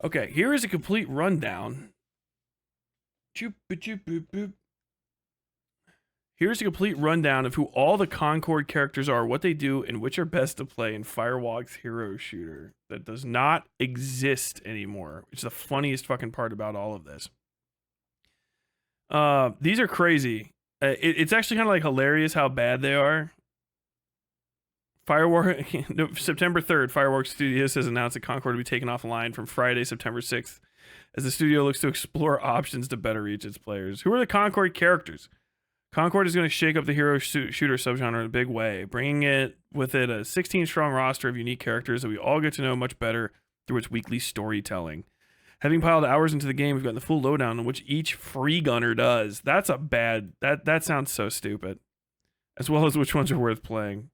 Okay, here is a complete rundown. Choop, choop, boop, boop. Here's a complete rundown of who all the Concord characters are, what they do, and which are best to play in Firewalk's hero shooter that does not exist anymore, which is the funniest fucking part about all of this. These are crazy. It's actually kind of like hilarious how bad they are. Firework September 3rd, Fireworks Studios has announced that Concord will be taken offline from Friday, September 6th, as the studio looks to explore options to better reach its players. Who are the Concord characters? Concord is going to shake up the hero shooter subgenre in a big way, bringing it with it a 16-strong roster of unique characters that we all get to know much better through its weekly storytelling. Having piled hours into the game, we've gotten the full lowdown on which each free gunner does. That's a bad... That sounds so stupid. As well as which ones are worth playing.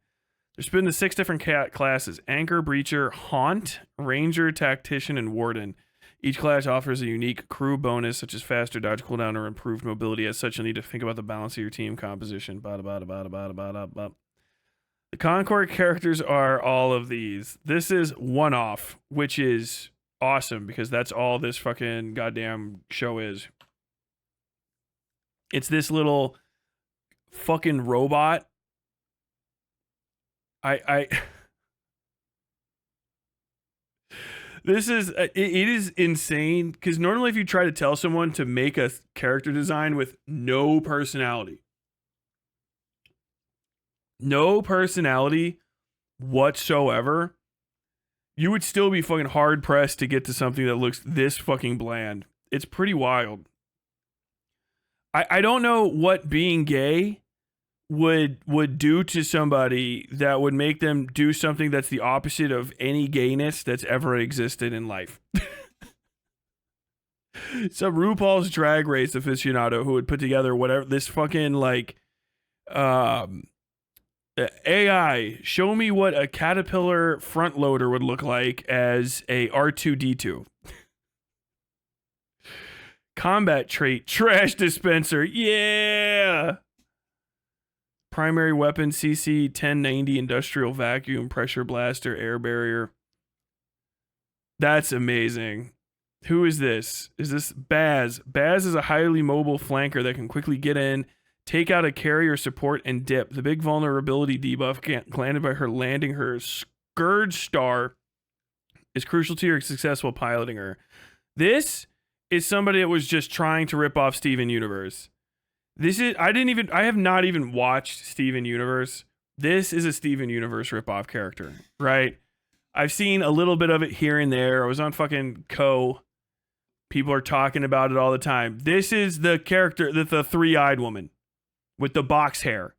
They're split into 6 different classes: Anchor, Breacher, Haunt, Ranger, Tactician, and Warden. Each class offers a unique crew bonus, such as faster dodge cooldown or improved mobility. As such, you'll need to think about the balance of your team composition. The Concord characters are all of these. This is one-off, which is awesome, because that's all this fucking goddamn show is. It's this little fucking robot. This is it is insane, because normally if you try to tell someone to make a character design with no personality whatsoever, you would still be fucking hard pressed to get to something that looks this fucking bland. It's pretty wild. I don't know what being gay would do to somebody that would make them do something that's the opposite of any gayness that's ever existed in life. Some RuPaul's Drag Race aficionado who would put together whatever this fucking like AI, show me what a caterpillar front loader would look like as a R2D2. Combat trait, trash dispenser, yeah. Primary weapon, CC 1090 industrial vacuum, pressure blaster, air barrier. That's amazing. Who is this? Is this Baz? Baz is a highly mobile flanker that can quickly get in, take out a carrier support, and dip. The big vulnerability debuff granted by her landing her Scourge Star is crucial to your success while piloting her. This is somebody that was just trying to rip off Steven Universe. I have not even watched Steven Universe. This is a Steven Universe ripoff character, right? I've seen a little bit of it here and there. I was on fucking People are talking about it all the time. This is the character, the three-eyed woman with the box hair.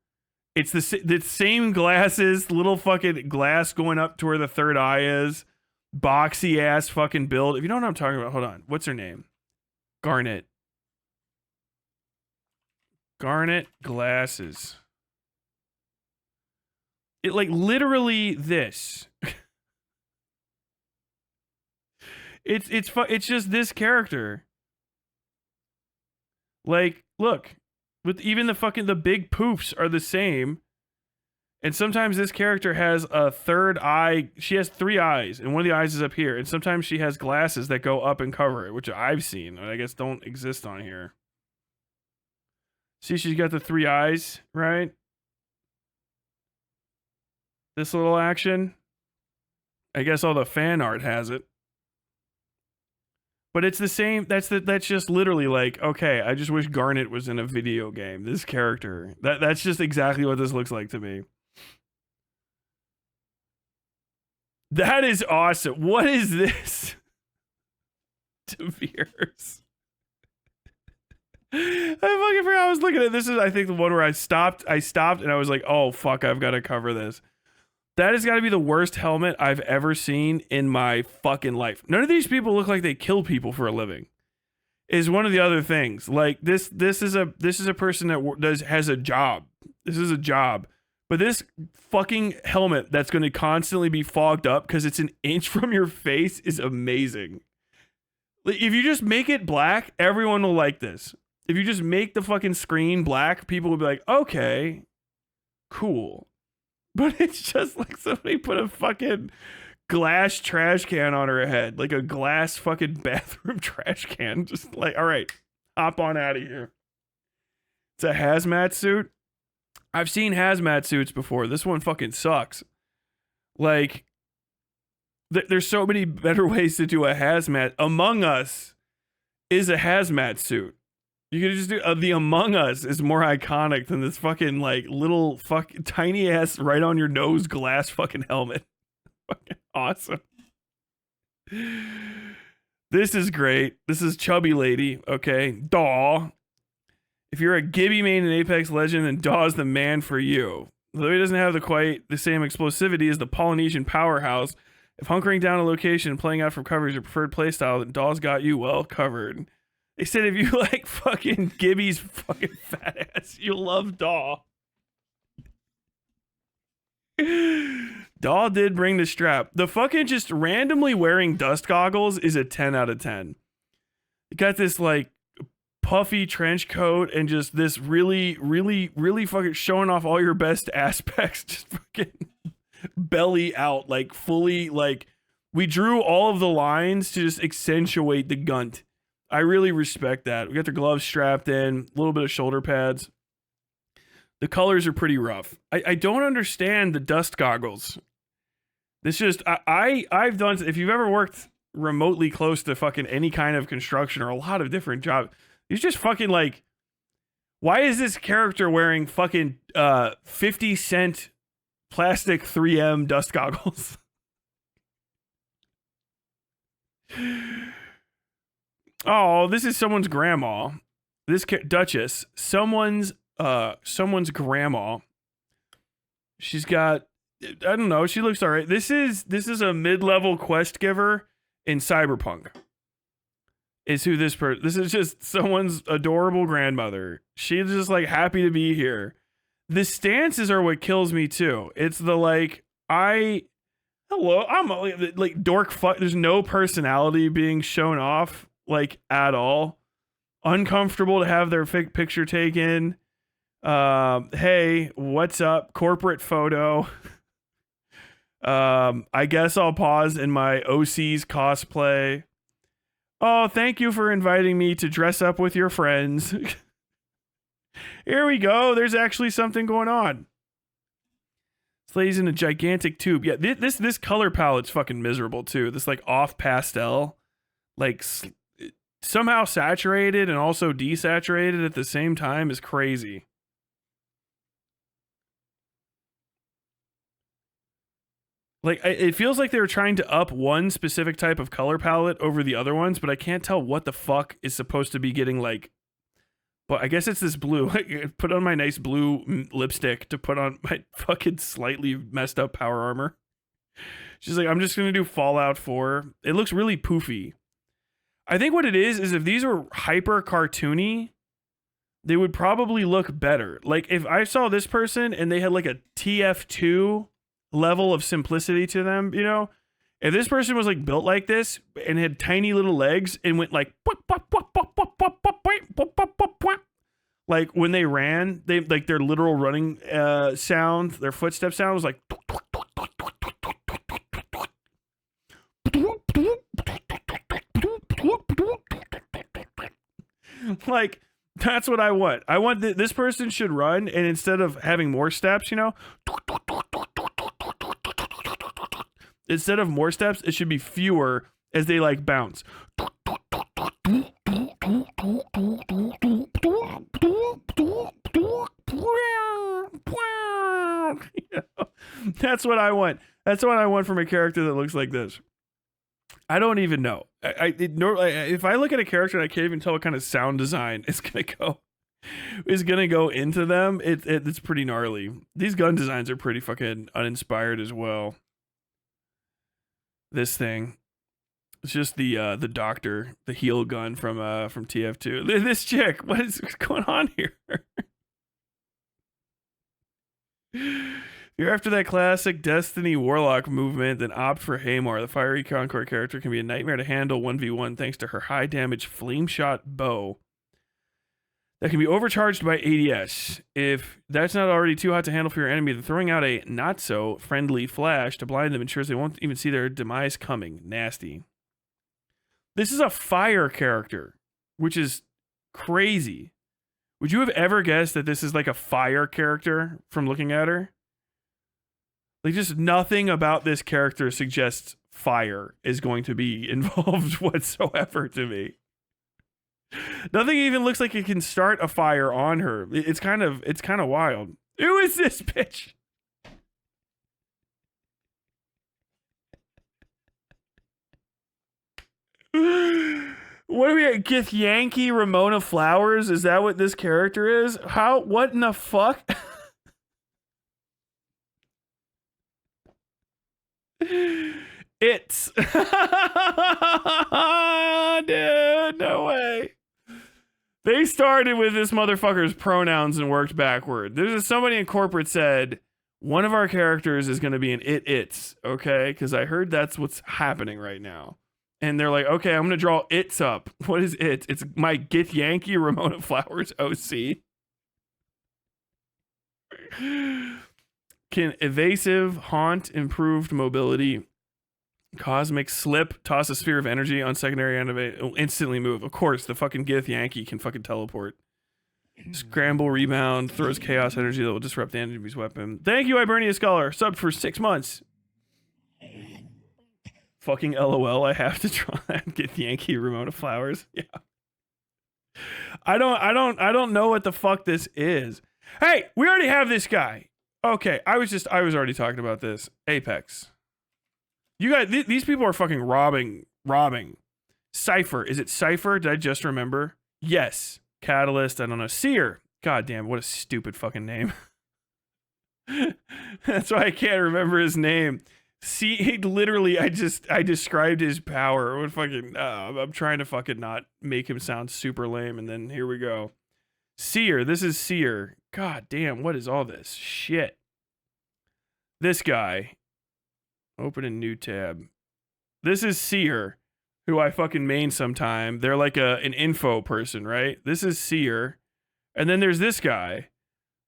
It's the same glasses, little fucking glass going up to where the third eye is. Boxy ass fucking build. If you know what I'm talking about, hold on. What's her name? Garnet glasses. It like literally this. It's just this character. Like, look, with even the big poofs are the same. And sometimes this character has a third eye. She has 3 eyes, and one of the eyes is up here. And sometimes she has glasses that go up and cover it, which I've seen, I guess don't exist on here. See, she's got the 3 eyes, right? This little action. I guess all the fan art has it. But it's the same. That's just literally like, okay, I just wish Garnet was in a video game. This character. That's just exactly what this looks like to me. That is awesome. What is this? To viewers. I fucking forgot I was looking at this. Is I think the one where I stopped and I was like, oh fuck, I've got to cover this. That has got to be the worst helmet I've ever seen in my fucking life. None of these people look like they kill people for a living. Is one of the other things. Like this is a person that has a job. This is a job. But this fucking helmet that's going to constantly be fogged up because it's an inch from your face is amazing. If you just make it black, everyone will like this. If you just make the fucking screen black, people will be like, okay, cool. But it's just like somebody put a fucking glass trash can on her head, like a glass fucking bathroom trash can. Just like, all right, hop on out of here. It's a hazmat suit. I've seen hazmat suits before. This one fucking sucks. Like, there's so many better ways to do a hazmat. Among Us is a hazmat suit. You could just do the Among Us is more iconic than this fucking like little tiny ass right on your nose glass fucking helmet. Fucking awesome. This is great. This is Chubby Lady. Okay, Daw. If you're a Gibby main in Apex Legend, then Daw's the man for you. Though he doesn't have quite the same explosivity as the Polynesian powerhouse, if hunkering down a location and playing out from cover is your preferred playstyle, then Daw's got you well covered. They said if you like fucking Gibby's fucking fat ass, you'll love Daw. Daw did bring the strap. The fucking just randomly wearing dust goggles is a 10 out of 10. You got this like puffy trench coat and just this really fucking showing off all your best aspects, just fucking belly out, like fully, like we drew all of the lines to just accentuate the gunt. I really respect that. We got the gloves strapped in, a little bit of shoulder pads. The colors are pretty rough. I don't understand the dust goggles. This just, I've done, if you've ever worked remotely close to fucking any kind of construction or a lot of different jobs, it's just fucking like, why is this character wearing fucking 50-cent plastic 3M dust goggles? Oh, this is someone's grandma. This Duchess, someone's grandma. She's got, I don't know, she looks all right. This is a mid-level quest giver in Cyberpunk. Is who this person. This is just someone's adorable grandmother. She's just like happy to be here. The stances are what kills me too. It's the like I'm like dork fuck. There's no personality being shown off like at all. Uncomfortable to have their picture taken. Hey, what's up? Corporate photo. I guess I'll pause in my OC's cosplay. Oh, thank you for inviting me to dress up with your friends. Here we go. There's actually something going on. This lady's in a gigantic tube. Yeah, this color palette's fucking miserable too. This like off pastel, like somehow saturated and also desaturated at the same time is crazy. Like, it feels like they were trying to up one specific type of color palette over the other ones, but I can't tell what the fuck is supposed to be getting, like... But I guess it's this blue. I put on my nice blue lipstick to put on my fucking slightly messed up power armor. She's like, I'm just going to do Fallout 4. It looks really poofy. I think what it is if these were hyper cartoony, they would probably look better. Like, if I saw this person and they had, like, a TF2... level of simplicity to them, you know, if this person was like built like this and had tiny little legs and went like when they ran, they like their literal running sound, their footstep sound was like like that's what I want. I want this person should run, and instead of having more steps, you know, instead of more steps, it should be fewer as they like bounce. That's what I want. That's what I want from a character that looks like this. I don't even know. If I look at a character and I can't even tell what kind of sound design is gonna go into them, it's pretty gnarly. These gun designs are pretty fucking uninspired as well. This thing, it's just the doctor, the heal gun from TF2. This chick, what is going on here? If you're after that classic Destiny Warlock movement, then opt for Haymar. The fiery Concord character can be a nightmare to handle 1v1 thanks to her high damage flame shot bow. that can be overcharged by ADS. If that's not already too hot to handle for your enemy, then throwing out a not-so-friendly flash to blind them ensures they won't even see their demise coming. Nasty. This is a fire character, which is crazy. Would you have ever guessed that this is like a fire character from looking at her? Like, just nothing about this character suggests fire is going to be involved whatsoever to me. Nothing even looks like it can start a fire on her. It's kind of wild. Who is this bitch? What do we at? Githyanki Ramona Flowers? Is that what this character is? What in the fuck? It's dude, no way. They started with this motherfucker's pronouns and worked backward. There's somebody in corporate said one of our characters is going to be an it's, okay? Because I heard that's what's happening right now. And they're like, okay, I'm going to draw it's up. What is it? It's my Githyanki Ramona Flowers OC. Can evasive, haunt, improved mobility, cosmic slip, toss a sphere of energy on secondary enemy, instantly move. Of course, the fucking Githyanki can fucking teleport. Scramble, rebound, throws chaos energy that will disrupt the enemy's weapon. Thank you, Ibernia Scholar. Subbed for 6 months. Fucking LOL, I have to draw that Githyanki Ramona Flowers. Yeah. I don't know what the fuck this is. Hey, we already have this guy. Okay, I was already talking about this. Apex. You guys, these people are fucking robbing. Cypher. Is it Cypher? Did I just remember? Yes. Catalyst. I don't know. Seer. God damn, what a stupid fucking name. That's why I can't remember his name. See, literally, I described his power. What fucking? I'm trying to fucking not make him sound super lame, and then here we go. Seer. This is Seer. God damn, what is all this shit? This guy. Open a new tab. This is Seer, who I fucking main sometime. They're like an info person, right? This is Seer. And then there's this guy.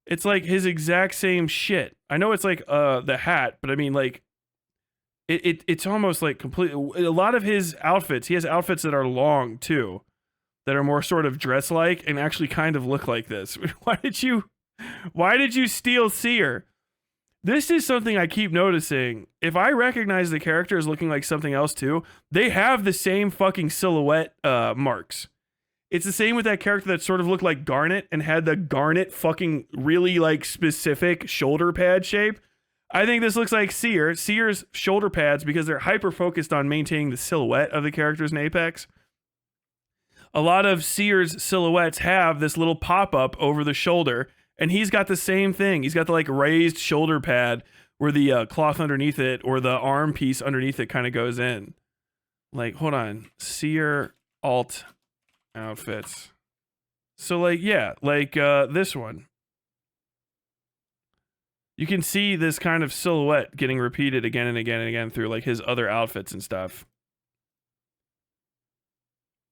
It's like his exact same shit. I know it's like the hat, but I mean like it's almost like completely. A lot of his outfits, he has outfits that are long too, that are more sort of dress-like and actually kind of look like this. Why did you steal Seer? This is something I keep noticing. If I recognize the character as looking like something else too, they have the same fucking silhouette marks. It's the same with that character that sort of looked like Garnet and had the Garnet fucking really like specific shoulder pad shape. I think this looks like Seer. Seer's shoulder pads, because they're hyper focused on maintaining the silhouette of the characters in Apex. A lot of Seer's silhouettes have this little pop-up over the shoulder, and he's got the same thing. He's got the like raised shoulder pad where the cloth underneath it or the arm piece underneath it kind of goes in. Like, hold on. Seer alt outfits. So like, yeah, like this one. You can see this kind of silhouette getting repeated again and again and again through like his other outfits and stuff.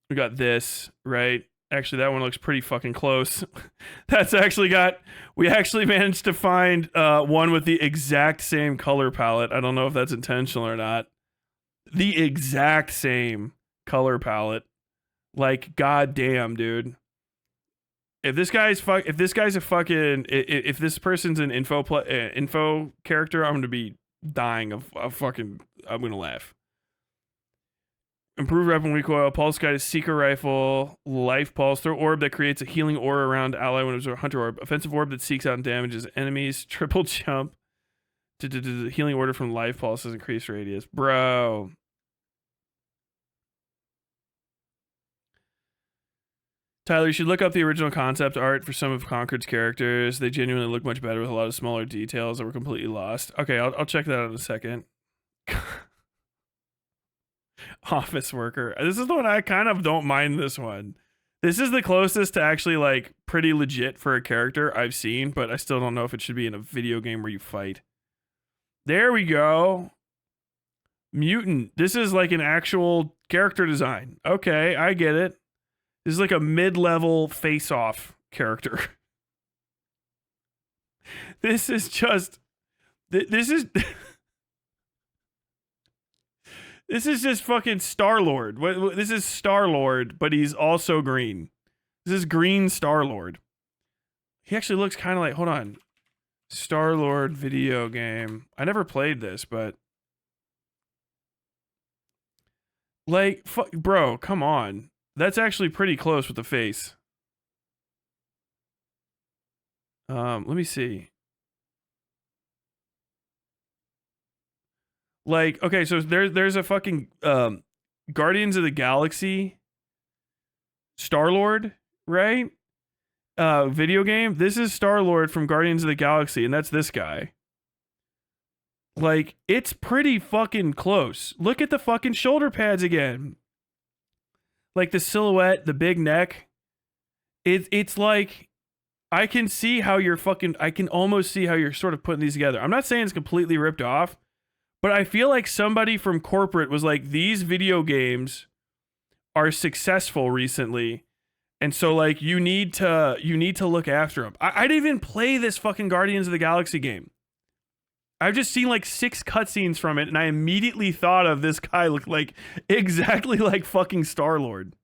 We got this, right? Actually, that one looks pretty fucking close. That's actually we actually managed to find one with the exact same color palette. I don't know if that's intentional or not. The exact same color palette. Like, goddamn, dude. If this person's an info character, I'm gonna be dying of fucking. I'm gonna laugh. Improved weapon recoil, pulse guided seeker rifle, life pulse, throw orb that creates a healing aura around ally when it's a hunter orb, offensive orb that seeks out and damages enemies, triple jump, healing order from life pulses, increased radius, bro. Tyler, you should look up the original concept art for some of Concord's characters. They genuinely look much better with a lot of smaller details that were completely lost. Okay, I'll check that out in a second. Office worker. This is the one I kind of don't mind this one. This is the closest to actually like pretty legit for a character I've seen, but I still don't know if it should be in a video game where you fight. There we go. Mutant. This is like an actual character design. Okay, I get it. This is like a mid-level face-off character. This is just this is this is just fucking Star-Lord. This is Star-Lord, but he's also green. This is green Star-Lord. He actually looks kind of like, hold on. Star-Lord video game. I never played this, but like, bro, come on. That's actually pretty close with the face. Let me see. Like, okay, so there's a fucking Guardians of the Galaxy Star-Lord, right? Video game. This is Star-Lord from Guardians of the Galaxy, and that's this guy. Like, it's pretty fucking close. Look at the fucking shoulder pads again. Like the silhouette, the big neck. It's like, I can see how you're fucking, I can almost see how you're sort of putting these together. I'm not saying it's completely ripped off, but I feel like somebody from corporate was like, these video games are successful recently. And so like, you need to look after them. I didn't even play this fucking Guardians of the Galaxy game. I've just seen like 6 cutscenes from it, and I immediately thought of this guy looked like exactly like fucking Star-Lord.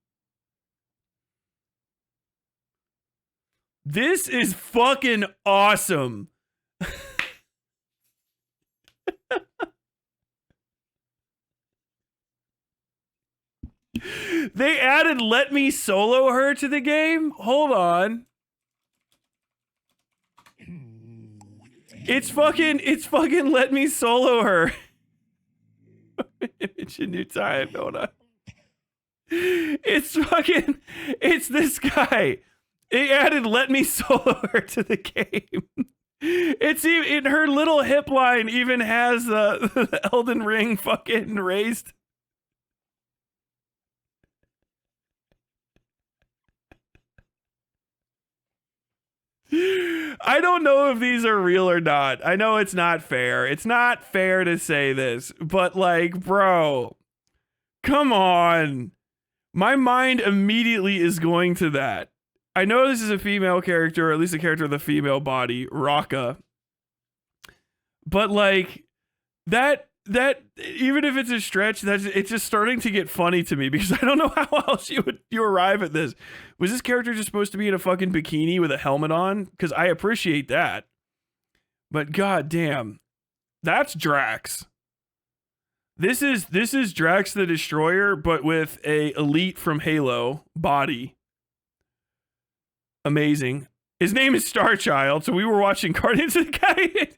This is fucking awesome. They added Let Me Solo Her to the game? Hold on. It's fucking Let Me Solo Her. It's a new time. Hold on. It's this guy. It added Let Me Solo Her to the game. It's even, her little hip line even has the Elden Ring fucking raised. I don't know if these are real or not. I know it's not fair. It's not fair to say this, but like, bro, come on. My mind immediately is going to that. I know this is a female character, or at least a character with a female body, Raka. But like, that even if it's a stretch, it's just starting to get funny to me, because I don't know how else you arrive at this. Was this character just supposed to be in a fucking bikini with a helmet on? Because I appreciate that, but goddamn, that's Drax. This is Drax the Destroyer, but with a Elite from Halo body. Amazing. His name is Starchild, so we were watching Guardians of the Galaxy.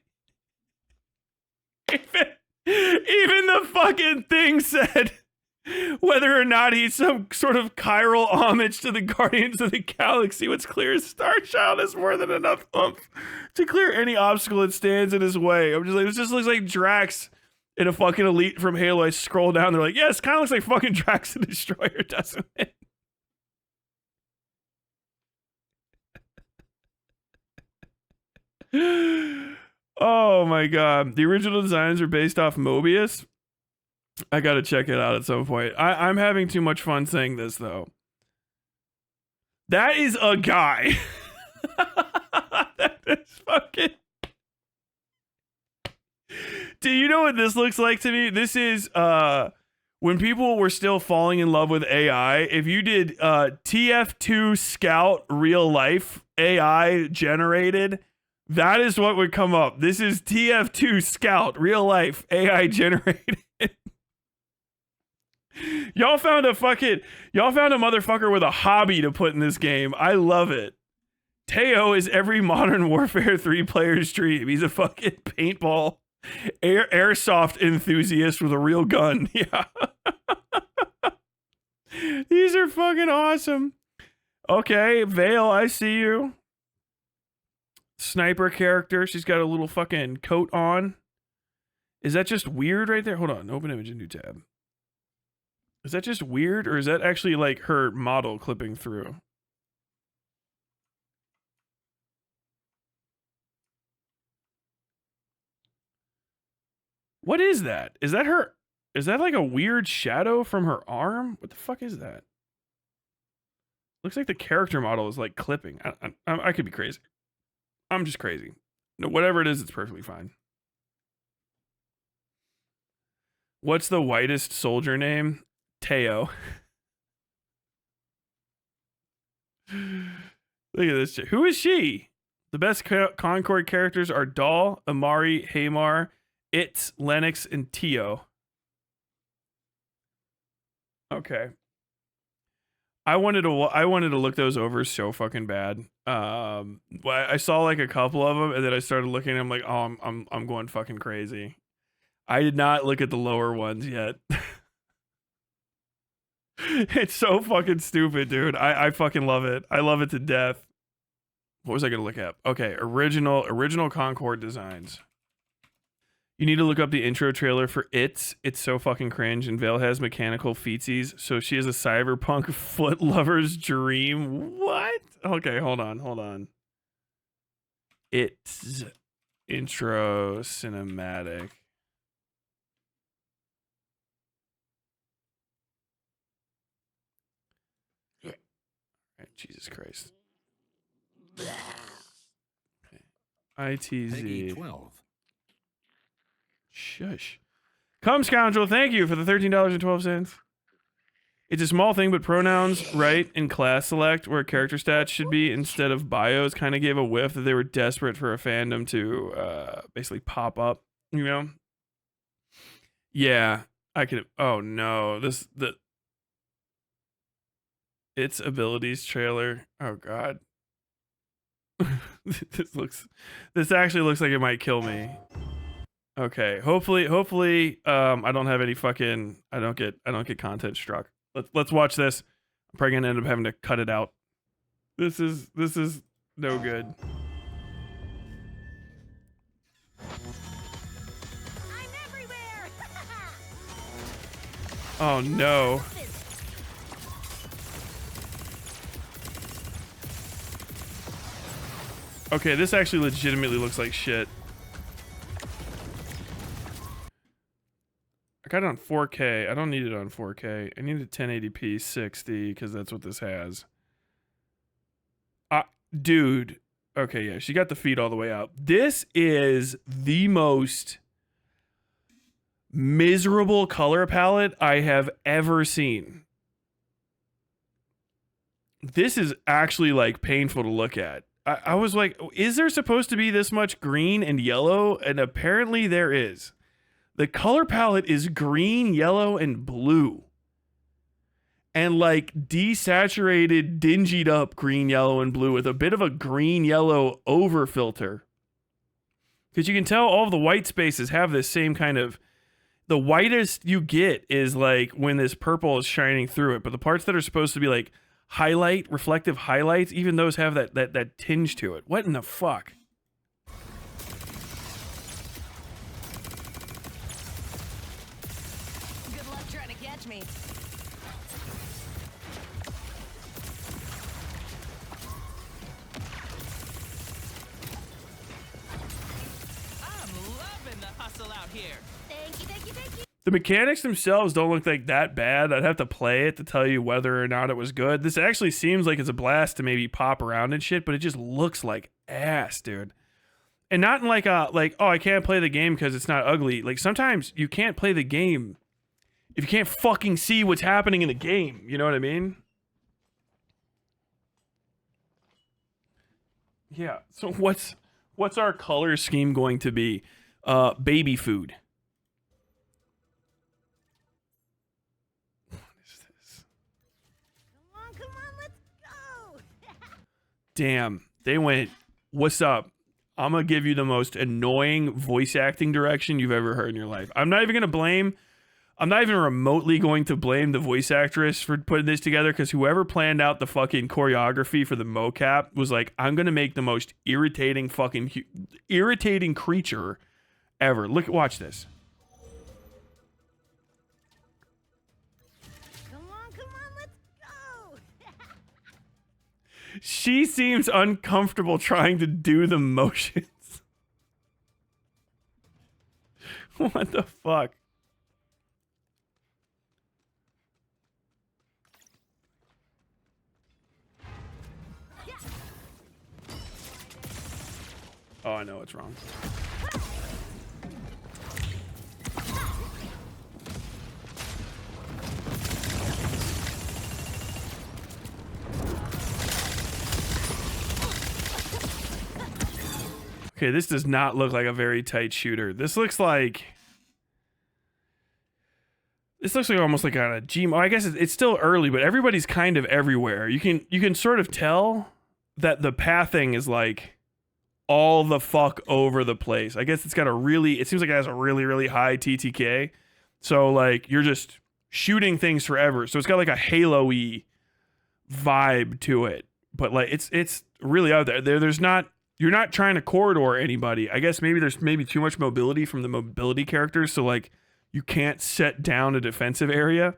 Even the fucking thing said whether or not he's some sort of chiral homage to the Guardians of the Galaxy. What's clear is Starchild has more than enough oomph to clear any obstacle that stands in his way. I'm just like, this just looks like Drax in a fucking Elite from Halo. I scroll down, they're like, yeah, it kind of looks like fucking Drax the Destroyer, doesn't it? Oh my god. The original designs are based off Mobius. I gotta check it out at some point. I'm having too much fun saying this, though. That is a guy. That is fucking... Do you know what this looks like to me? This is when people were still falling in love with AI. If you did TF2 Scout real life AI generated, that is what would come up. This is TF2 Scout real life AI generated. Y'all found a motherfucker with a hobby to put in this game. I love it. Teo is every Modern Warfare 3 player's dream. He's a fucking paintball airsoft enthusiast with a real gun. Yeah. These are fucking awesome. Okay, Vale, I see you. Sniper character. She's got a little fucking coat on. Is that just weird right there? Hold on. Open image and new tab. Is that just weird, or is that actually like her model clipping through? What is that? Is that her? Is that like a weird shadow from her arm? What the fuck is that? Looks like the character model is like clipping. I could be crazy. I'm just crazy. No, whatever it is, it's perfectly fine. What's the whitest soldier name? Teo. Look at this chick. Who is she? The best Concord characters are Doll, Amari, Hamar, Itz, Lennox, and Tio. Okay. I wanted to look those over so fucking bad. I saw like a couple of them, and then I started looking. And I'm like, oh, I'm going fucking crazy. I did not look at the lower ones yet. It's so fucking stupid, dude. I fucking love it. I love it to death. What was I gonna look at? Okay, original Concord designs. You need to look up the intro trailer for It's so fucking cringe, and Vale has mechanical feetsies, so she is a cyberpunk foot lover's dream. What? Okay, hold on. It's intro cinematic. Right, Jesus Christ. Okay. ITZ. 12. Shush. Come, scoundrel, thank you for the $13.12. It's a small thing, but pronouns, right, and class select, where character stats should be instead of bios, kind of gave a whiff that they were desperate for a fandom to basically pop up, you know? Yeah, I could. Oh no, its abilities trailer. Oh god. This actually looks like it might kill me. Okay, hopefully I don't have any fucking I don't get content struck. Let's watch this. I'm probably gonna end up having to cut it out. This is no good. I'm everywhere. Oh no. Okay, this actually legitimately looks like shit. I got it on 4K. I don't need it on 4K. I need a 1080p 60 because that's what this has. Dude. Okay, yeah, she got the feet all the way out. This is the most miserable color palette I have ever seen. This is actually like painful to look at. I was like, is there supposed to be this much green and yellow? And apparently there is. The color palette is green, yellow, and blue. And like desaturated, dingied up green, yellow, and blue with a bit of a green, yellow over filter. Because you can tell all of the white spaces have this same kind of... The whitest you get is like when this purple is shining through it. But the parts that are supposed to be like reflective highlights, even those have that tinge to it. What in the fuck? Good luck trying to catch me. I'm loving the hustle out here. Thank you. The mechanics themselves don't look like that bad. I'd have to play it to tell you whether or not it was good. This actually seems like it's a blast to maybe pop around and shit, but it just looks like ass, dude. And not in like oh, I can't play the game because it's not ugly. Like sometimes you can't play the game if you can't fucking see what's happening in the game. You know what I mean? Yeah. So what's our color scheme going to be? Baby food. Come on, let's go. Damn, they went, what's up? I'm gonna give you the most annoying voice acting direction you've ever heard in your life. I'm not even remotely going to blame the voice actress for putting this together, because whoever planned out the fucking choreography for the mocap was like, I'm gonna make the most irritating creature ever. Watch this. Come on, let's go. She seems uncomfortable trying to do the motions. What the fuck? Oh, I know what's wrong. Okay, this does not look like a very tight shooter. This looks like almost like on a Gmail. I guess it's still early, but everybody's kind of everywhere. You can sort of tell that the pathing is like all the fuck over the place. I guess it seems like it has a really, really high TTK. So like you're just shooting things forever. So it's got like a Halo-y vibe to it. But like it's really out there. You're not trying to corridor anybody. I guess there's too much mobility from the mobility characters. So like you can't set down a defensive area.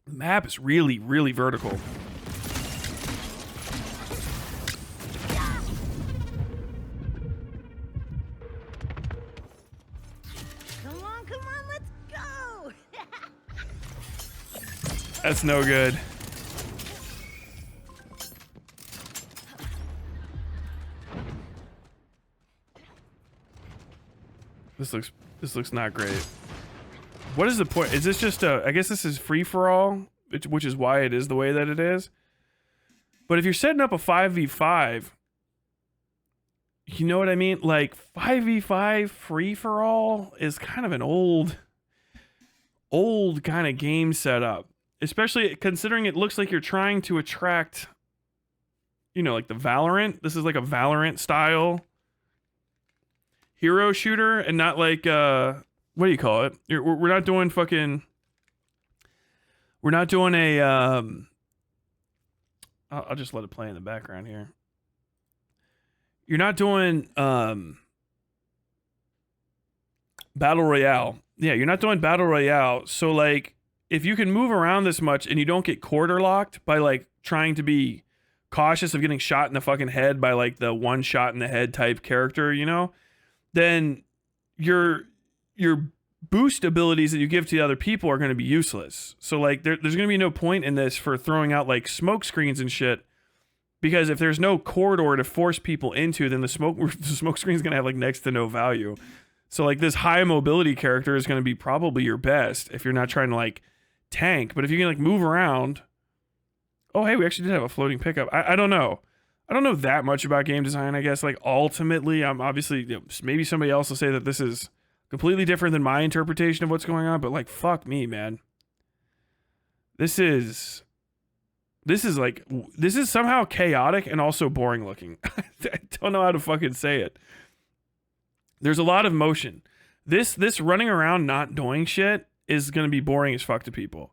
The map is really, really vertical. Come on, let's go. That's no good. This looks not great. What is the point? Is this just I guess this is free for all, which is why it is the way that it is. But if you're setting up a 5v5, you know what I mean? Like 5v5 free for all is kind of an old kind of game setup, especially considering it looks like you're trying to attract, like the Valorant. This is like a Valorant style hero shooter and not like what do you call it? We're not doing a I'll just let it play in the background here. You're not doing battle royale. Yeah, you're not doing battle royale. So like if you can move around this much and you don't get quarter locked by like trying to be cautious of getting shot in the fucking head by like the one shot in the head type character, then your boost abilities that you give to the other people are going to be useless. So like there's going to be no point in this for throwing out like smoke screens and shit, because if there's no corridor to force people into, then the smoke screen is going to have like next to no value. So like this high mobility character is going to be probably your best if you're not trying to like tank. But if you can like move around, oh hey, we actually did have a floating pickup. I don't know. I don't know that much about game design, I guess. Like, ultimately, I'm obviously, maybe somebody else will say that this is completely different than my interpretation of what's going on, but, like, fuck me, man. This is somehow chaotic and also boring looking. I don't know how to fucking say it. There's a lot of motion. This running around not doing shit is going to be boring as fuck to people.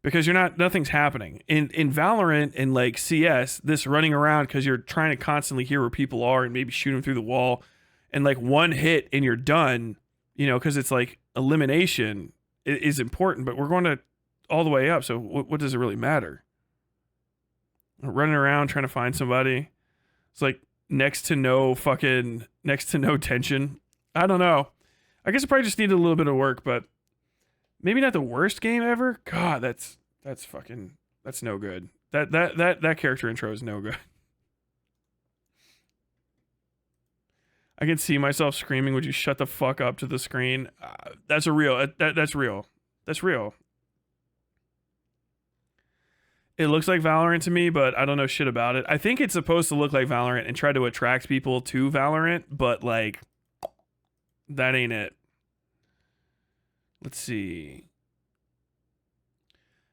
Because nothing's happening. In Valorant and like CS, this running around because you're trying to constantly hear where people are and maybe shoot them through the wall, and like one hit and you're done, because it's like elimination is important, but we're going to all the way up. So what does it really matter? Running around trying to find somebody. It's like next to no tension. I don't know. I guess it probably just needed a little bit of work, but maybe not the worst game ever. God, that's no good. That character intro is no good. I can see myself screaming, "Would you shut the fuck up?" to the screen. That's real. That's real. It looks like Valorant to me, but I don't know shit about it. I think it's supposed to look like Valorant and try to attract people to Valorant, but like that ain't it. Let's see.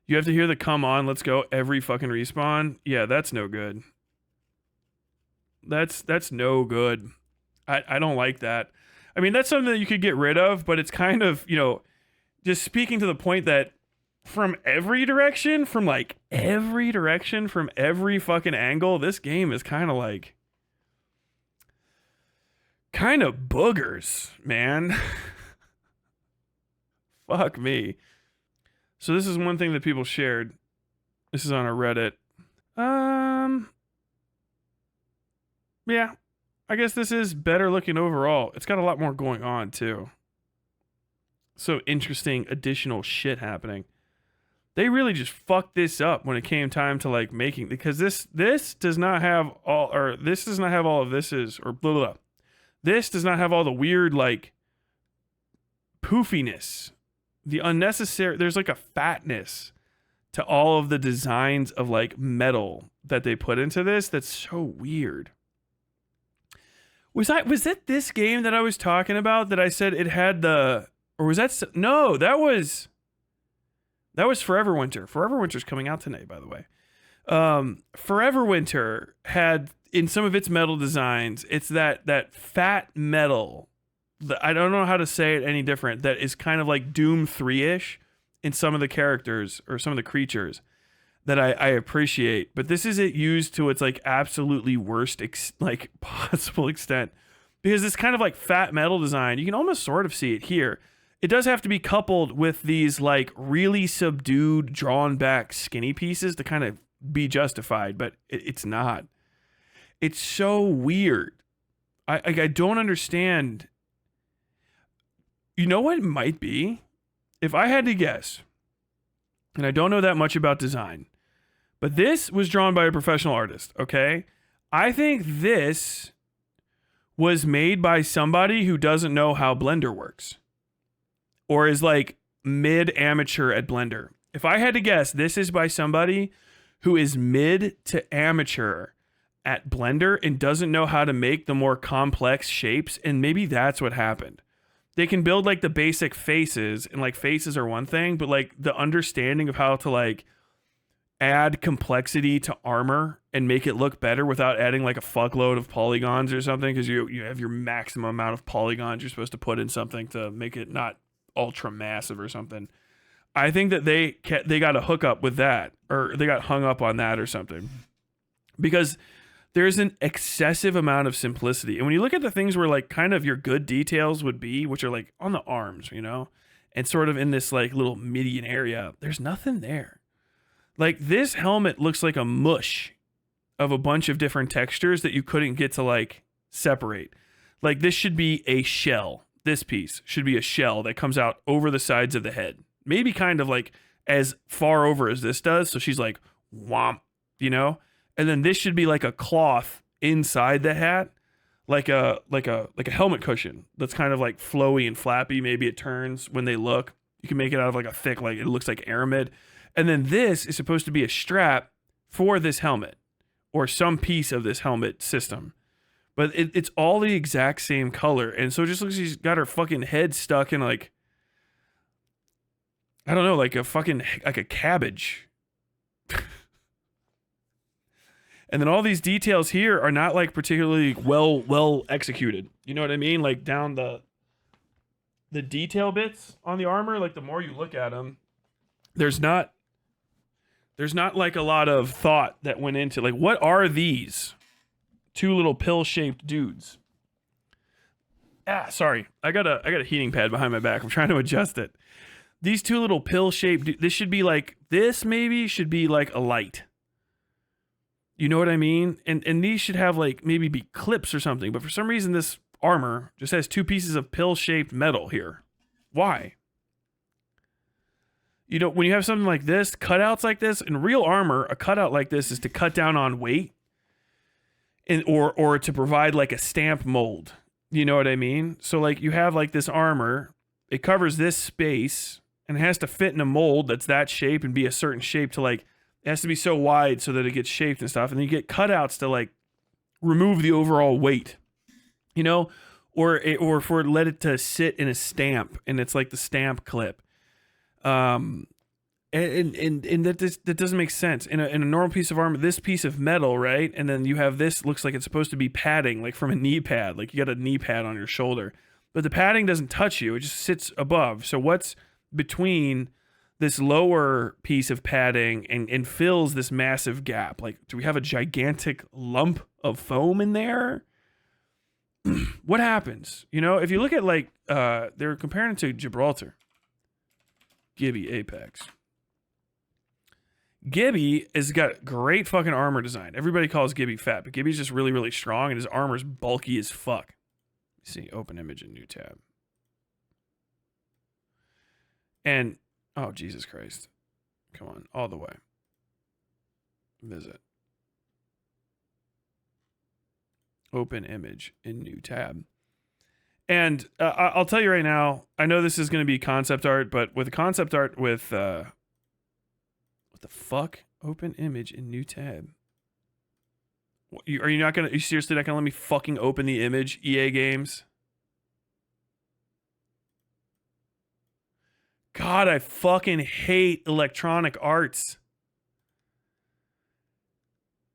You have to hear the "come on, let's go" every fucking respawn. Yeah, that's no good. That's no good. I don't like that. I mean, that's something that you could get rid of, but it's kind of, just speaking to the point that from every direction, from every fucking angle, this game is kind of boogers, man. Fuck me. So this is one thing that people shared. This is on a Reddit. Yeah. I guess this is better looking overall. It's got a lot more going on too. So interesting additional shit happening. They really just fucked this up when it came time to making, because this does not have all of this is, or blah, blah, blah. This does not have all the weird, like, poofiness. The unnecessary, there's like a fatness to all of the designs of like metal that they put into this that's so weird. Was it this game that I was talking about that I said it had the, or was that, no, that was Forever Winter. Forever Winter's coming out tonight, by the way. Forever Winter had, in some of its metal designs, it's that fat metal. I don't know how to say it any different. That is kind of like Doom 3-ish in some of the characters or some of the creatures that I appreciate. But this is it used to its like absolutely worst like possible extent, because it's kind of like fat metal design. You can almost sort of see it here. It does have to be coupled with these like really subdued, drawn back skinny pieces to kind of be justified, but it's not. It's so weird. I don't understand. You know what it might be? If I had to guess, and I don't know that much about design, but this was drawn by a professional artist, okay? I think this was made by somebody who doesn't know how Blender works, or is like mid-amateur at Blender. If I had to guess, this is by somebody who is mid to amateur at Blender and doesn't know how to make the more complex shapes, and maybe that's what happened. They can build like the basic faces, and like faces are one thing, but like the understanding of how to like add complexity to armor and make it look better without adding like a fuckload of polygons or something, because you have your maximum amount of polygons you're supposed to put in something to make it not ultra massive or something. I think that they got a hookup with that, or they got hung up on that or something, because there's an excessive amount of simplicity. And when you look at the things where like kind of your good details would be, which are like on the arms, you know, and sort of in this like little median area, there's nothing there. Like this helmet looks like a mush of a bunch of different textures that you couldn't get to like separate. Like this should be a shell. This piece should be a shell that comes out over the sides of the head. Maybe kind of like as far over as this does. So she's like, womp, you know? And then this should be like a cloth inside the hat, like a helmet cushion that's kind of like flowy and flappy. Maybe it turns when they look. You can make it out of like a thick, like it looks like aramid. And then this is supposed to be a strap for this helmet or some piece of this helmet system. But it's all the exact same color. And so it just looks like she's got her fucking head stuck in like, I don't know, like a fucking, like a cabbage. And then all these details here are not like particularly well executed. You know what I mean? Like down the detail bits on the armor, like the more you look at them, there's not like a lot of thought that went into like, what are these two little pill-shaped dudes? Sorry. I got a heating pad behind my back. I'm trying to adjust it. These two little pill-shaped, this should be like, this maybe should be like a light. You know what I mean? And these should have like maybe be clips or something. But for some reason, this armor just has two pieces of pill-shaped metal here. Why? You know, when you have something like this, cutouts like this, in real armor, a cutout like this is to cut down on weight, and or to provide like a stamp mold. You know what I mean? So like you have like this armor, it covers this space, and it has to fit in a mold that's that shape and be a certain shape to like, it has to be so wide so that it gets shaped and stuff. And then you get cutouts to like remove the overall weight, you know, or for let it to sit in a stamp and it's like the stamp clip. And that doesn't make sense in a normal piece of armor, this piece of metal, right? And then you have this looks like it's supposed to be padding, like from a knee pad, like you got a knee pad on your shoulder, but the padding doesn't touch you. It just sits above. So what's between this lower piece of padding and fills this massive gap? Like, do we have a gigantic lump of foam in there? What happens? You know, if you look at like, they're comparing it to Gibraltar. Gibby Apex. Gibby has got great fucking armor design. Everybody calls Gibby fat, but Gibby's just really, really strong and his armor's bulky as fuck. Let's see, open image in new tab. And oh, Jesus Christ. Come on, all the way. Visit. Open image in new tab. And I'll tell you right now, I know this is going to be concept art, but with concept art with what the fuck? Open image in new tab. Are you seriously not gonna let me fucking open the image, EA Games? God, I fucking hate Electronic Arts.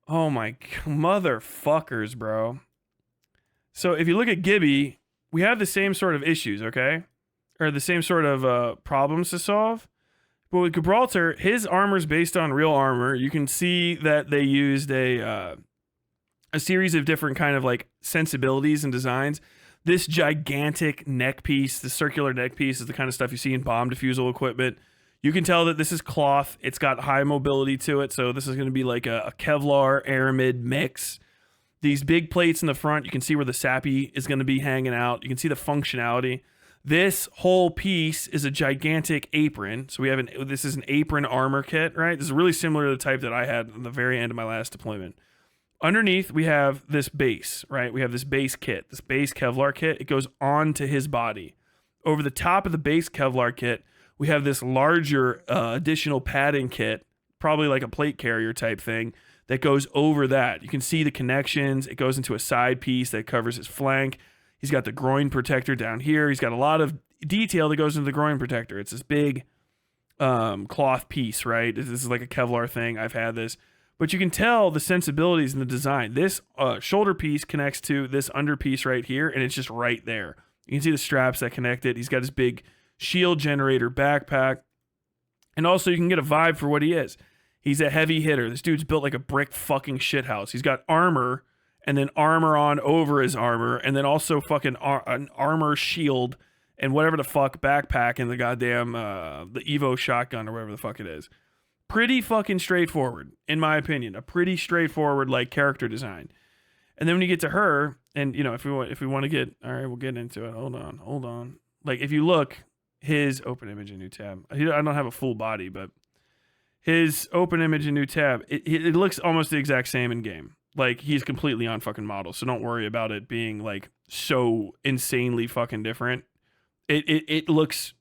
Oh my motherfuckers, bro. So if you look at Gibby, we have the same sort of issues, okay? Or the same sort of problems to solve. But with Gibraltar, his armor is based on real armor. You can see that they used a series of different kind of like sensibilities and designs. This gigantic neck piece, the circular neck piece, is the kind of stuff you see in bomb defusal equipment. You can tell that this is cloth. It's got high mobility to it, so this is going to be like a Kevlar aramid mix. These big plates in the front, you can see where the SAPI is going to be hanging out. You can see the functionality. This whole piece is a gigantic apron. So this is an apron armor kit, right? This is really similar to the type that I had at the very end of my last deployment. Underneath, we have this base, right? We have this base kit, this base Kevlar kit. It goes onto his body. Over the top of the base Kevlar kit, we have this larger additional padding kit, probably like a plate carrier type thing, that goes over that. You can see the connections. It goes into a side piece that covers his flank. He's got the groin protector down here. He's got a lot of detail that goes into the groin protector. It's this big cloth piece, right? This is like a Kevlar thing. I've had this. But you can tell the sensibilities in the design. This shoulder piece connects to this under piece right here, and it's just right there. You can see the straps that connect it. He's got his big shield generator backpack. And also you can get a vibe for what he is. He's a heavy hitter. This dude's built like a brick fucking shithouse. He's got armor, and then armor on over his armor, and then also fucking an armor shield and whatever the fuck backpack and the goddamn the Evo shotgun or whatever the fuck it is. Pretty fucking straightforward, in my opinion. A pretty straightforward like character design. And then when you get to her, and you know, if we want to get, all right, we'll get into it. Hold on. Like if you look, his open image in new tab. I don't have a full body, but his open image in new tab, it looks almost the exact same in game. Like he's completely on fucking model, so don't worry about it being like so insanely fucking different. It looks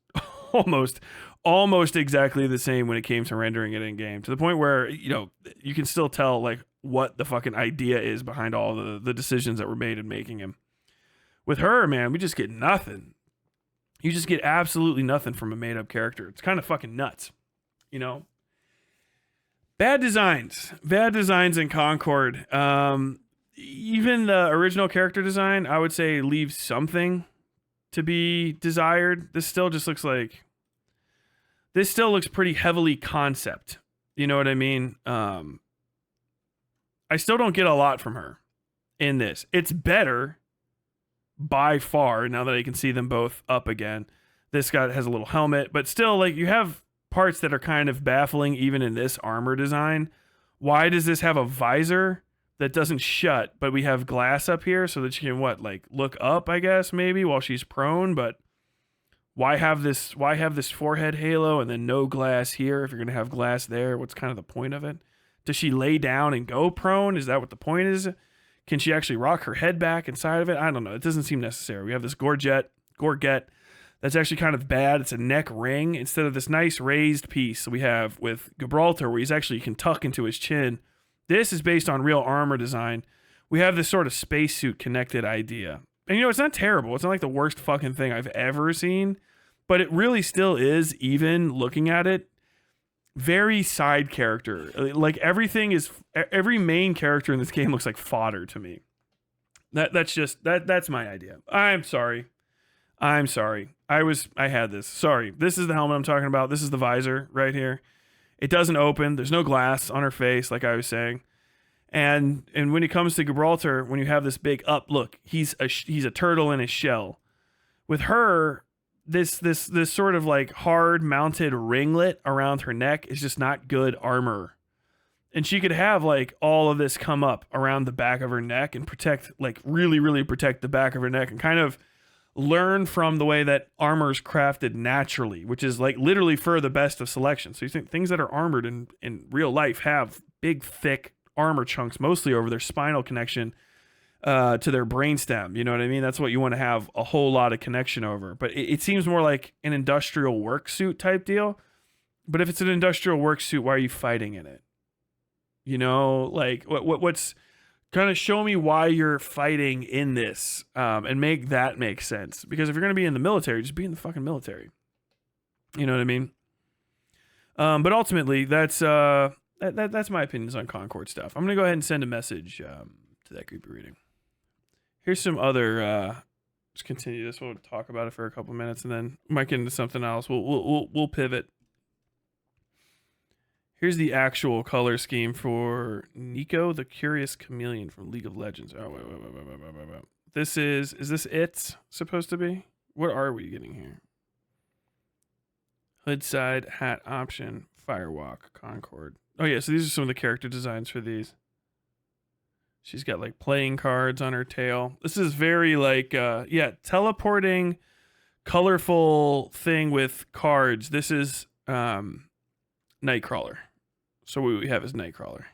almost exactly the same when it came to rendering it in game, to the point where, you know, you can still tell like what the fucking idea is behind all the decisions that were made in making him. With her, man, we just get nothing. You just get absolutely nothing from a made up character. It's kind of fucking nuts, you know. Bad designs in Concord. Even the original character design, I would say, leaves something to be desired. This still looks pretty heavily concept. You know what I mean? I still don't get a lot from her in this. It's better by far now that I can see them both up again. This guy has a little helmet, but still, like, you have parts that are kind of baffling even in this armor design. Why does this have a visor that doesn't shut, but we have glass up here so that she can look up, I guess, maybe while she's prone? But why have this forehead halo and then no glass here if you're going to have glass there? What's kind of the point of it? Does she lay down and go prone? Is that what the point is? Can she actually rock her head back inside of it? I don't know. It doesn't seem necessary. We have this gorget that's actually kind of bad. It's a neck ring instead of this nice raised piece we have with Gibraltar, where you can tuck into his chin. This is based on real armor design. We have this sort of spacesuit connected idea. And, you know, it's not terrible. It's not like the worst fucking thing I've ever seen, but it really still is, even looking at it, very side character. Like every main character in this game looks like fodder to me. That's my idea. I'm sorry. I had this. Sorry. This is the helmet I'm talking about. This is the visor right here. It doesn't open. There's no glass on her face, like I was saying. And when it comes to Gibraltar, when you have this big up look, he's a turtle in his shell. With her, this sort of like hard mounted ringlet around her neck is just not good armor. And she could have like all of this come up around the back of her neck and protect, like really, really protect the back of her neck and kind of learn from the way that armor is crafted naturally, which is like literally for the best of selection. So you think things that are armored in real life have big, thick armor chunks, mostly over their spinal connection. to their brainstem. You know what I mean? That's what you want to have a whole lot of connection over. But it seems more like an industrial work suit type deal. But if it's an industrial work suit, why are you fighting in it? You know, like what's kind of show me why you're fighting in this, and make that make sense. Because if you're going to be in the military, just be in the fucking military. You know what I mean? But ultimately, that's my opinions on Concord stuff. I'm gonna go ahead and send a message to that creepy reading. Here's some other. Just continue this. We'll talk about it for a couple minutes, and then might get into something else. We'll pivot. Here's the actual color scheme for Nico, the Curious Chameleon from League of Legends. Oh wait. This is this it supposed to be? What are we getting here? Hood side, hat option, firewalk, Concord. Oh yeah, so these are some of the character designs for these. She's got like playing cards on her tail. This is very like, teleporting, colorful thing with cards. This is Nightcrawler. So what we have is Nightcrawler.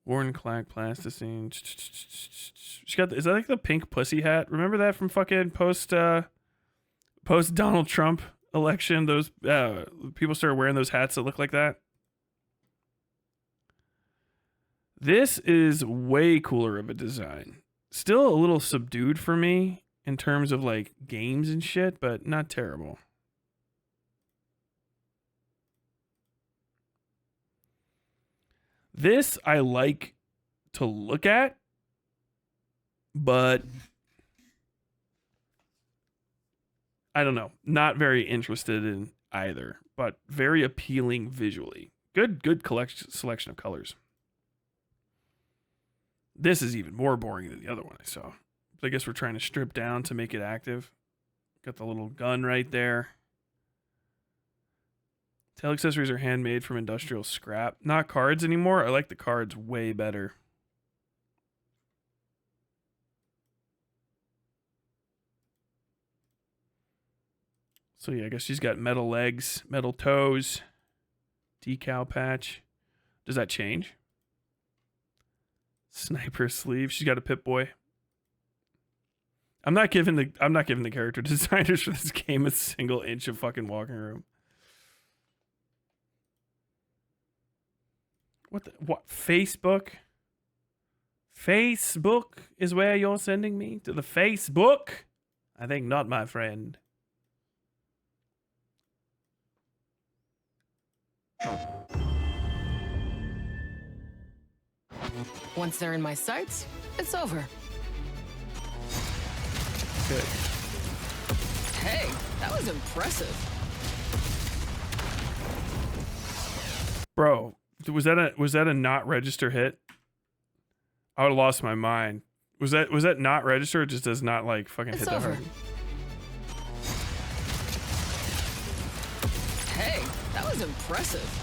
Worn clack plasticine. She got, is that like the pink pussy hat? Remember that from fucking post Donald Trump election? Those people started wearing those hats that look like that. This is way cooler of a design. Still a little subdued for me in terms of like games and shit, but not terrible. This I like to look at, but I don't know. Not very interested in either, but very appealing visually. Good selection of colors. This is even more boring than the other one I saw. I guess we're trying to strip down to make it active. Got the little gun right there. Tail accessories are handmade from industrial scrap. Not cards anymore. I like the cards way better. So yeah, I guess she's got metal legs, metal toes, decal patch. Does that change? Sniper sleeve. She's got a Pip-Boy. I'm not giving the character designers for this game a single inch of fucking walking room. What? Facebook? Facebook is where you're sending me? To the Facebook? I think not, my friend. Once they're in my sights, it's over. Good. Hey, that was impressive. Bro, was that a not register hit? I would have lost my mind. Was that not register? It just does not like fucking It's hit that over. hard. Hey, that was impressive.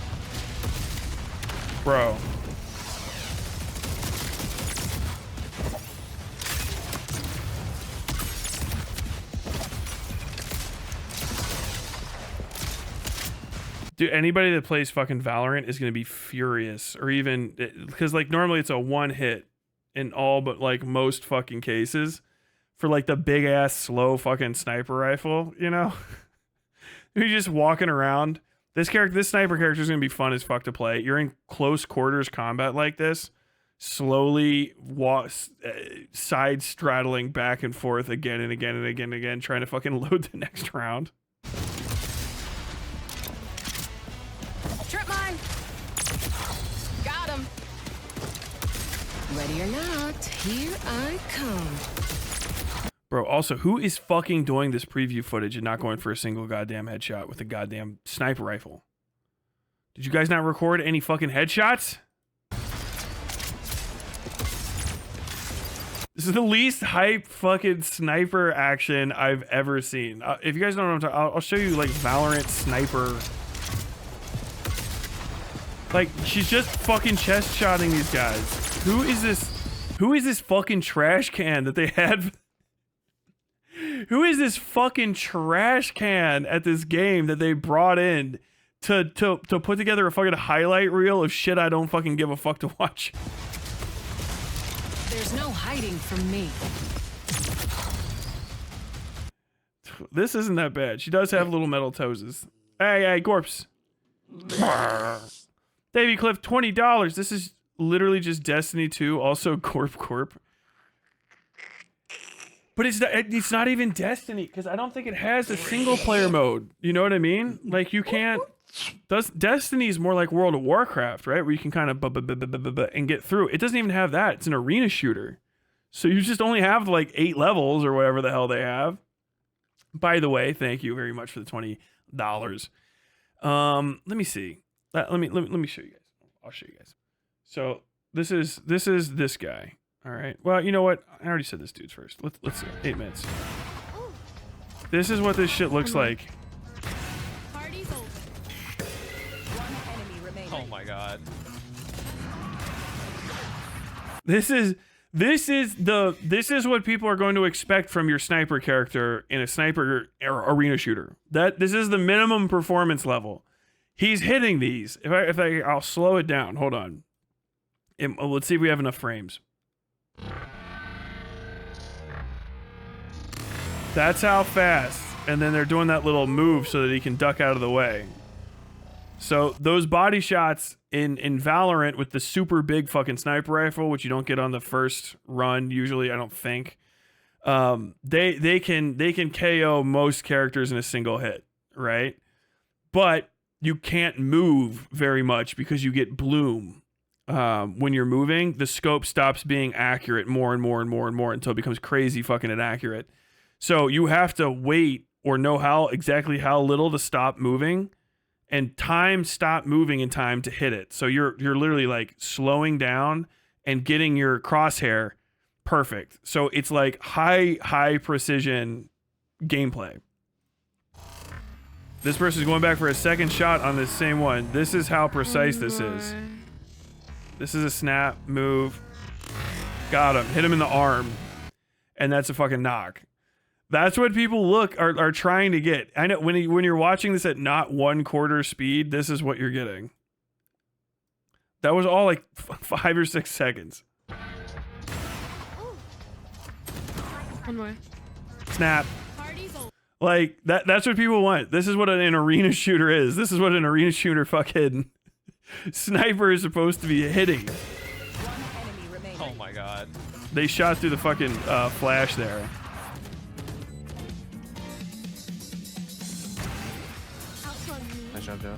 Bro. Dude, anybody that plays fucking Valorant is going to be furious, or even because like normally it's a one hit in all but like most fucking cases for like the big ass slow fucking sniper rifle, you know? You're just walking around. This sniper character is going to be fun as fuck to play. You're in close quarters combat like this, slowly side straddling back and forth again and again and again and again, trying to fucking load the next round. Trip mine. Got him. Ready or not, here I come. Bro, also, who is fucking doing this preview footage and not going for a single goddamn headshot with a goddamn sniper rifle? Did you guys not record any fucking headshots? This is the least hype fucking sniper action I've ever seen. If you guys don't know what I'm talking, I'll show you like Valorant sniper. Like, she's just fucking chest shotting these guys. Who is this fucking trash can that they had? Who is this fucking trash can at this game that they brought in to put together a fucking highlight reel of shit I don't fucking give a fuck to watch? There's no hiding from me. This isn't that bad. She does have little metal toes. Hey, corpse. Davy Cliff, $20. This is literally just Destiny 2, also Corp. But it's not even Destiny, because I don't think it has a single player mode. You know what I mean? Like, you can't... Destiny is more like World of Warcraft, right? Where you can kind of and get through. It doesn't even have that. It's an arena shooter. So you just only have like 8 levels or whatever the hell they have. By the way, thank you very much for the $20. Let me see. Let me show you guys. I'll show you guys. So this is this guy. All right. Well, you know what? I already said this dude's first. Let's see. 8 minutes. This is what this shit looks like. Party's over. One enemy remaining. Oh my god. This is what people are going to expect from your sniper character in a sniper arena shooter. This is the minimum performance level. He's hitting these. I'll slow it down. Hold on. Let's see if we have enough frames. That's how fast. And then they're doing that little move so that he can duck out of the way. So those body shots in Valorant with the super big fucking sniper rifle, which you don't get on the first run usually, I don't think. They can KO most characters in a single hit, right? But you can't move very much because you get bloom. When you're moving, the scope stops being accurate more and more until it becomes crazy fucking inaccurate. So you have to wait or know exactly how little to stop moving and stop moving in time to hit it. So you're literally like slowing down and getting your crosshair perfect. So it's like high precision gameplay. This person's going back for a second shot on this same one. This is how precise this is. This is a snap, move. Got him. Hit him in the arm. And that's a fucking knock. That's what people are trying to get. I know when you're watching this at not 1/4 speed, this is what you're getting. That was all like 5 or 6 seconds. One more. Snap. Party's over. Like that's what people want. This is what an arena shooter is. This is what an arena shooter fucking sniper is supposed to be hitting. One enemy remaining. Oh my god. They shot through the fucking flash there. Nice job, Joe.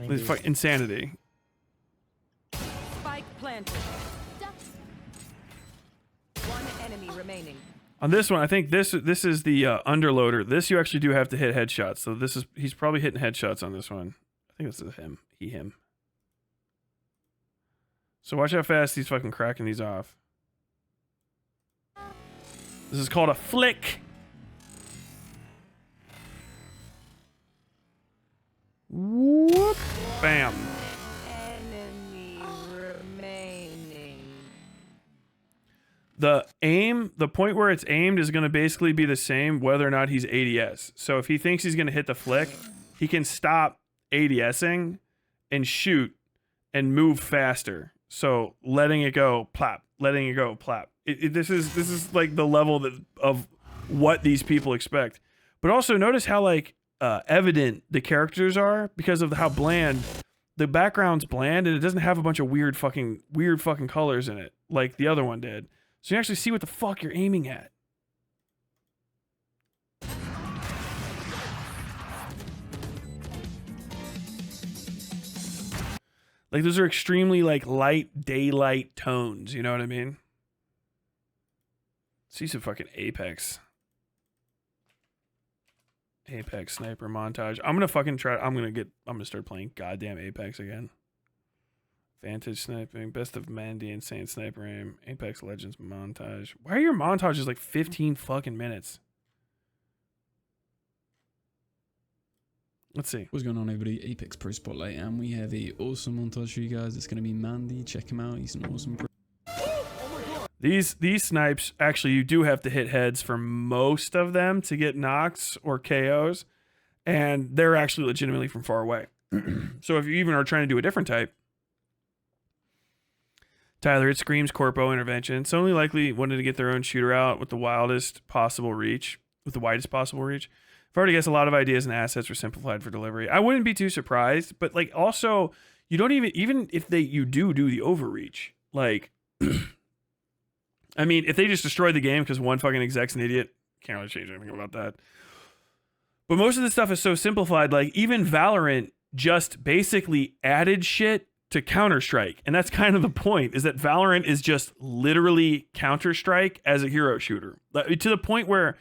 This is fucking insanity. Spike planted. One enemy remaining. On this one, I think this is the underloader. This you actually do have to hit headshots. So he's probably hitting headshots on this one. I think this is him. Him. So watch how fast he's fucking cracking these off. This is called a flick. Whoop. Bam. Enemy remaining. The point where it's aimed is going to basically be the same whether or not he's ADS. So if he thinks he's going to hit the flick, he can stop ADSing and shoot and move faster. So letting it go, plop, letting it go, plop. This is like the level of what these people expect. But also notice how like evident the characters are because of how bland the background's bland, and it doesn't have a bunch of weird fucking colors in it like the other one did. So you actually see what the fuck you're aiming at. Like those are extremely like light daylight tones, you know what I mean? See some fucking Apex sniper montage. I'm gonna fucking try. I'm gonna start playing goddamn Apex again. Vantage sniping, best of Mandy, insane sniper aim, Apex Legends montage. Why are your montages like 15 fucking minutes? Let's see. What's going on, everybody? Apex Pro Spotlight, and we have a awesome montage for you guys. It's gonna be Mandy. Check him out. He's an awesome pro. These snipes, actually, you do have to hit heads for most of them to get knocks or KOs, and they're actually legitimately from far away. So if you even are trying to do a different type Tyler, it screams corpo intervention. Sony likely wanted to get their own shooter out with the widest possible reach. I've already guessed a lot of ideas and assets were simplified for delivery. I wouldn't be too surprised, but like also you don't even if you do the overreach, like I mean, if they just destroyed the game because one fucking exec's an idiot, can't really change anything about that. But most of the stuff is so simplified, like even Valorant just basically added shit to Counter-Strike. And that's kind of the point, is that Valorant is just literally Counter-Strike as a hero shooter. To the point where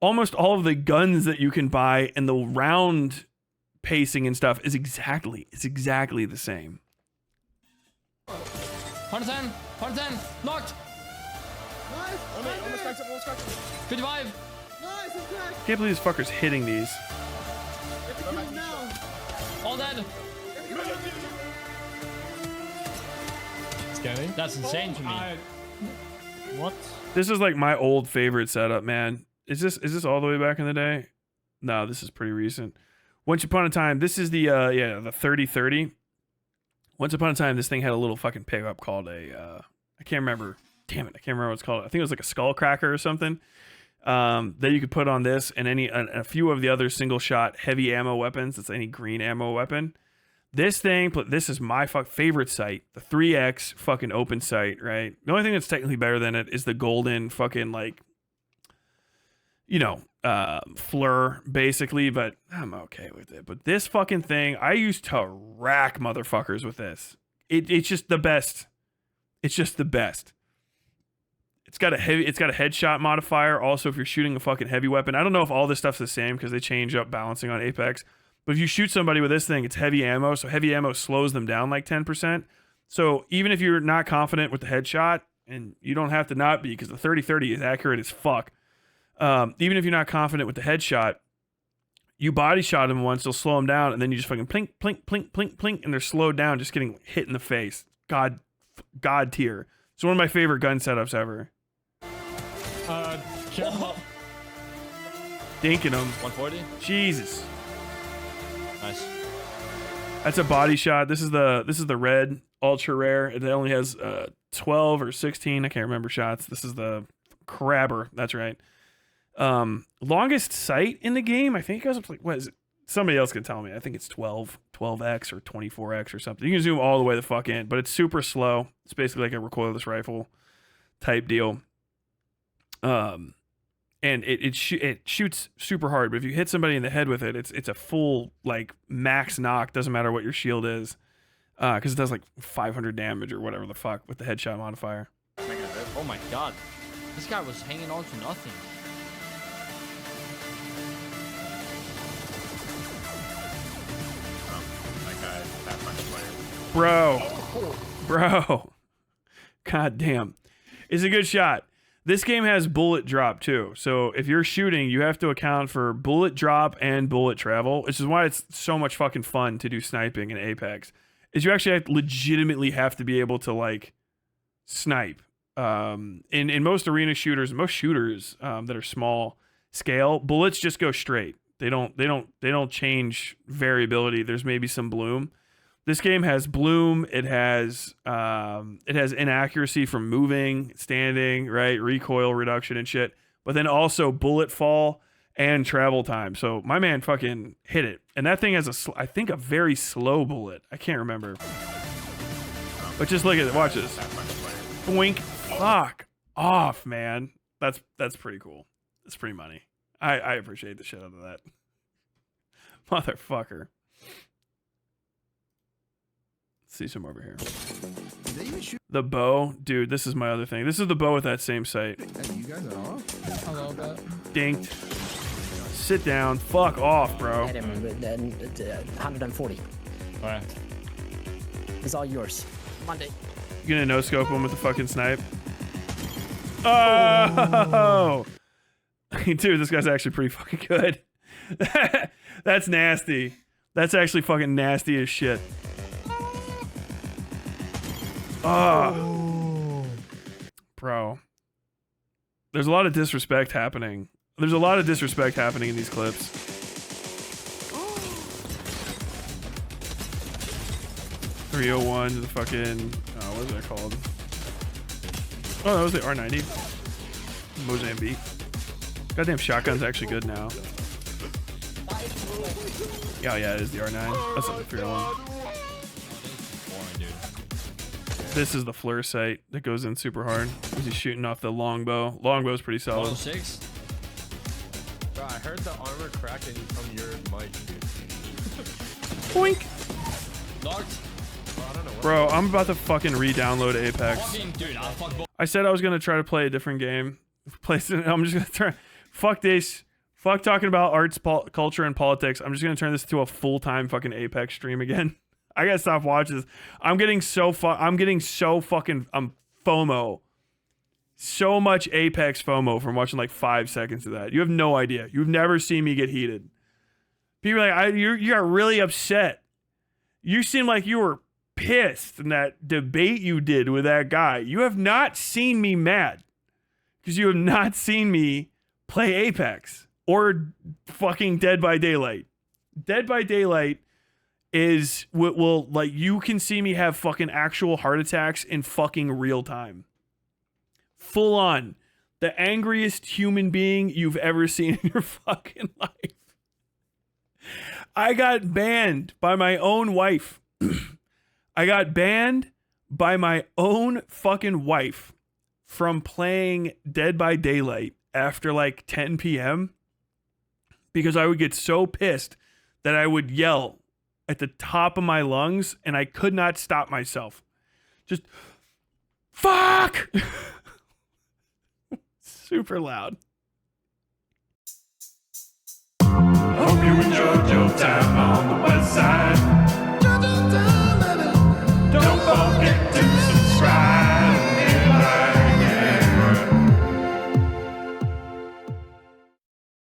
almost all of the guns that you can buy and the round pacing and stuff is exactly the same. 110, 110, knocked. Nice. Almost cracked him. 55. Nice, I'm cracked. Can't believe this fucker's hitting these. Get the kill now. All dead. Scanning. That's insane to me. What? This is like my old favorite setup, man. Is this all the way back in the day? No, this is pretty recent. Once upon a time, this is the the 3030. Once upon a time, this thing had a little fucking pickup called a I can't remember. Damn it, I can't remember what it's called. I think it was like a skull cracker or something. That you could put on this and a few of the other single shot heavy ammo weapons. It's any green ammo weapon. This is my favorite sight, the 3X fucking open sight, right? The only thing that's technically better than it is the golden fucking like, fleur basically, but I'm okay with it. But this fucking thing, I used to rack motherfuckers with this. It's just the best. It's just the best. It's got a headshot modifier. Also, if you're shooting a fucking heavy weapon, I don't know if all this stuff's the same because they change up balancing on Apex. But if you shoot somebody with this thing, it's heavy ammo. So heavy ammo slows them down like 10%. So even if you're not confident with the headshot, and you don't have to not be because the 30-30 is accurate as fuck. Even if you're not confident with the headshot, you body shot them once, they'll slow them down, and then you just fucking plink, plink, plink, plink, plink, and they're slowed down just getting hit in the face. God tier. It's one of my favorite gun setups ever. Dinking them. 140. Jesus. Nice. That's a body shot. This is the red ultra rare. It only has 12 or 16. I can't remember shots. This is the crabber. That's right. Longest sight in the game. I think it goes up to like, what is it? Somebody else can tell me. I think it's 12x or 24x or something. You can zoom all the way the fuck in, but it's super slow. It's basically like a recoilless rifle type deal. And it shoots super hard, but if you hit somebody in the head with it, it's a full like max knock. Doesn't matter what your shield is, because it does like 500 damage or whatever the fuck with the headshot modifier. Oh my god, this guy was hanging on to nothing. Bro, god damn, it's a good shot. This game has bullet drop too. So if you're shooting, you have to account for bullet drop and bullet travel, which is why it's so much fucking fun to do sniping in Apex. Is you actually legitimately have to be able to like snipe. In most arena shooters, most shooters that are small scale, bullets just go straight. They don't change variability. There's maybe some bloom. This game has bloom. It has inaccuracy from moving, standing, right? Recoil reduction and shit. But then also bullet fall and travel time. So my man fucking hit it. And that thing has I think a very slow bullet. I can't remember. But just look at it. Watch this. Boink. Fuck off, man. That's pretty cool. That's pretty money. I appreciate the shit out of that. Motherfucker. See some over here. The bow, dude. This is my other thing. This is the bow with that same sight. Hey, you guys are off? A little bit. Dinked. Sit down. Fuck off, bro. Hit him with 140. Alright. It's all yours. Monday. You gonna no scope him with the fucking snipe? Oh, dude, this guy's actually pretty fucking good. That's nasty. That's actually fucking nasty as shit. Oh, bro. There's a lot of disrespect happening. There's a lot of disrespect happening in these clips. .301 to the fucking, what is that called? Oh, that was the R90. Mozambique. Goddamn shotgun's actually good now. Yeah, yeah, it is the R9. That's not the 301. Boring, dude. This is the flare sight that goes in super hard. He's shooting off the longbow. Longbow's pretty solid. 6. Bro, I heard the armor cracking from your mic, dude. Boink. Locked. Bro, I don't know what. Bro, I'm about to fucking re-download Apex. Fucking dude, I fuck both. I said I was gonna try to play a different game. I'm just gonna try. Fuck this. Fuck talking about arts, culture, and politics. I'm just gonna turn this into a full-time fucking Apex stream again. I gotta stop watching this. I'm getting so fucking FOMO. So much Apex FOMO from watching like 5 seconds of that. You have no idea. You've never seen me get heated. People are like, you got really upset. You seem like you were pissed in that debate you did with that guy. You have not seen me mad because you have not seen me play Apex or fucking Dead by Daylight. Dead by Daylight is what will, like, you can see me have fucking actual heart attacks in fucking real time. Full on. The angriest human being you've ever seen in your fucking life. I got banned by my own wife. I got banned by my own fucking wife from playing Dead by Daylight after like 10 p.m. because I would get so pissed that I would yell at the top of my lungs and I could not stop myself. Just fuck! Super loud. Hope you enjoyed your time on the West Side.